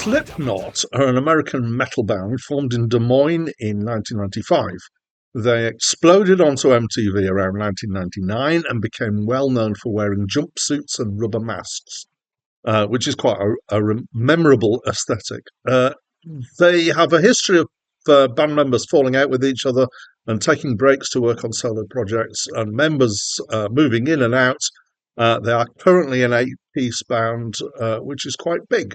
Slipknot are an American metal band formed in Des Moines in 1995. They exploded onto MTV around 1999 and became well known for wearing jumpsuits and rubber masks, which is quite a memorable aesthetic. They have a history of band members falling out with each other and taking breaks to work on solo projects, and members moving in and out. They are currently an eight-piece band, which is quite big.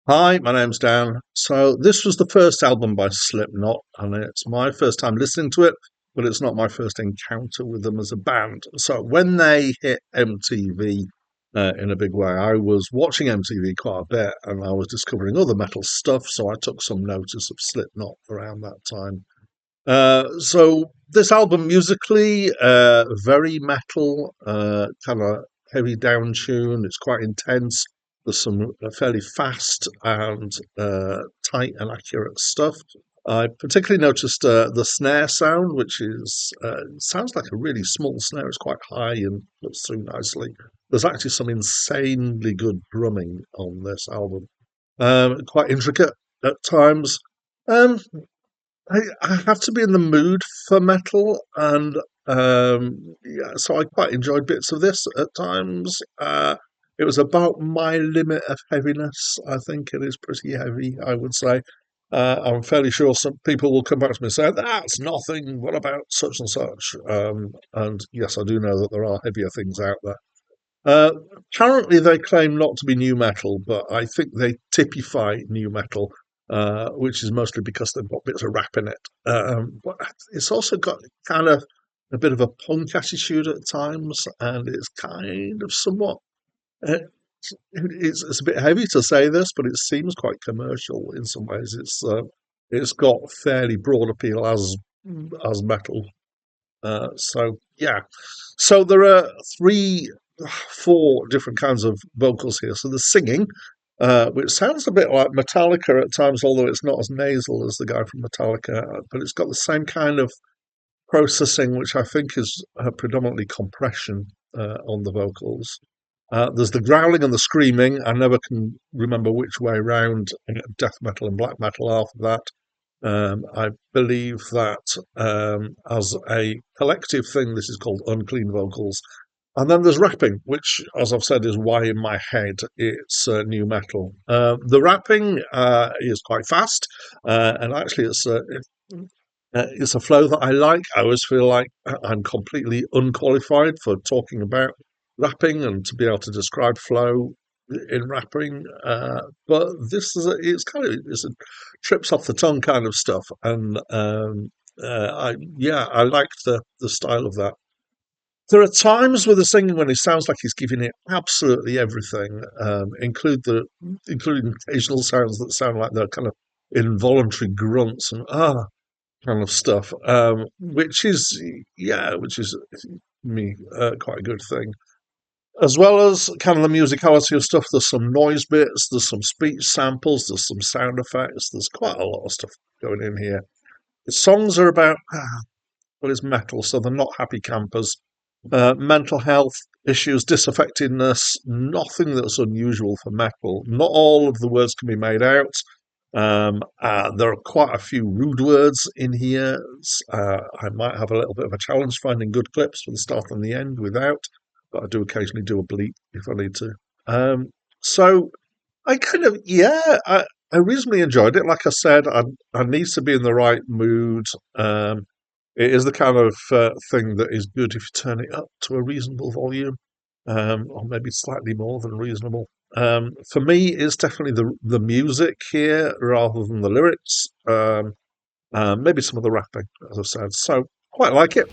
Hi, my name's Dan. So this was the first album by Slipknot, and it's my first time listening to it, but it's not my first encounter with them as a band. So when they hit MTV in a big way, I was watching MTV quite a bit, and I was discovering other metal stuff, so I took some notice of Slipknot around that time. So this album musically, very metal, kind of heavy down tune. It's quite intense. There's some fairly fast and tight and accurate stuff. I particularly noticed the snare sound, which is sounds like a really small snare. It's quite high and cuts through nicely. There's actually some insanely good drumming on this album. Quite intricate at times. Um, I have to be in the mood for metal, and yeah, so I quite enjoyed bits of this at times. It was about my limit of heaviness. I think it is pretty heavy, I would say. I'm fairly sure some people will come back to me and say, that's nothing, what about such and such? And yes, I do know that there are heavier things out there. Uh, Currently, they claim not to be new metal, but I think they typify new metal, which is mostly because they've got bits of rap in it. But it's also got kind of a bit of a punk attitude at times, and it's kind of somewhat it's a bit heavy to say this, but it seems quite commercial in some ways. It's got fairly broad appeal as metal. So yeah, so there are four different kinds of vocals here. So the singing, which sounds a bit like Metallica at times, although it's not as nasal as the guy from Metallica, but it's got the same kind of processing, which I think is predominantly compression on the vocals. There's the growling and the screaming. I never can remember which way round death metal and black metal are for that. I believe that as a collective thing, this is called unclean vocals. And then there's rapping, which, as I've said, is why in my head it's new metal. The rapping is quite fast, and actually it's a flow that I like. I always feel like I'm completely unqualified for talking about rapping and to be able to describe flow in rapping, but this is it's a trips off the tongue kind of stuff, and I like the style of that. There are times with the singing when it sounds like he's giving it absolutely everything, including occasional sounds that sound like they're kind of involuntary grunts and kind of stuff, which is me quite a good thing. As well as kind of the musicality of stuff, there's some noise bits, there's some speech samples, there's some sound effects, there's quite a lot of stuff going in here. The songs are about, well, it's metal, so they're not happy campers. Mental health issues, disaffectedness, nothing that's unusual for metal. Not all of the words can be made out. There are quite a few rude words in here. I might have a little bit of a challenge finding good clips for the start and the end without, but I do occasionally do a bleep if I need to. So I kind of, I reasonably enjoyed it. Like I said, I need to be in the right mood. It is the kind of thing that is good if you turn it up to a reasonable volume, or maybe slightly more than reasonable. For me, it's definitely the music here rather than the lyrics. Maybe some of the rapping, as I said. So quite like it.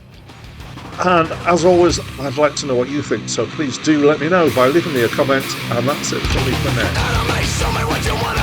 And as always, I'd like to know what you think. So please do let me know by leaving me a comment. And that's it for me for now.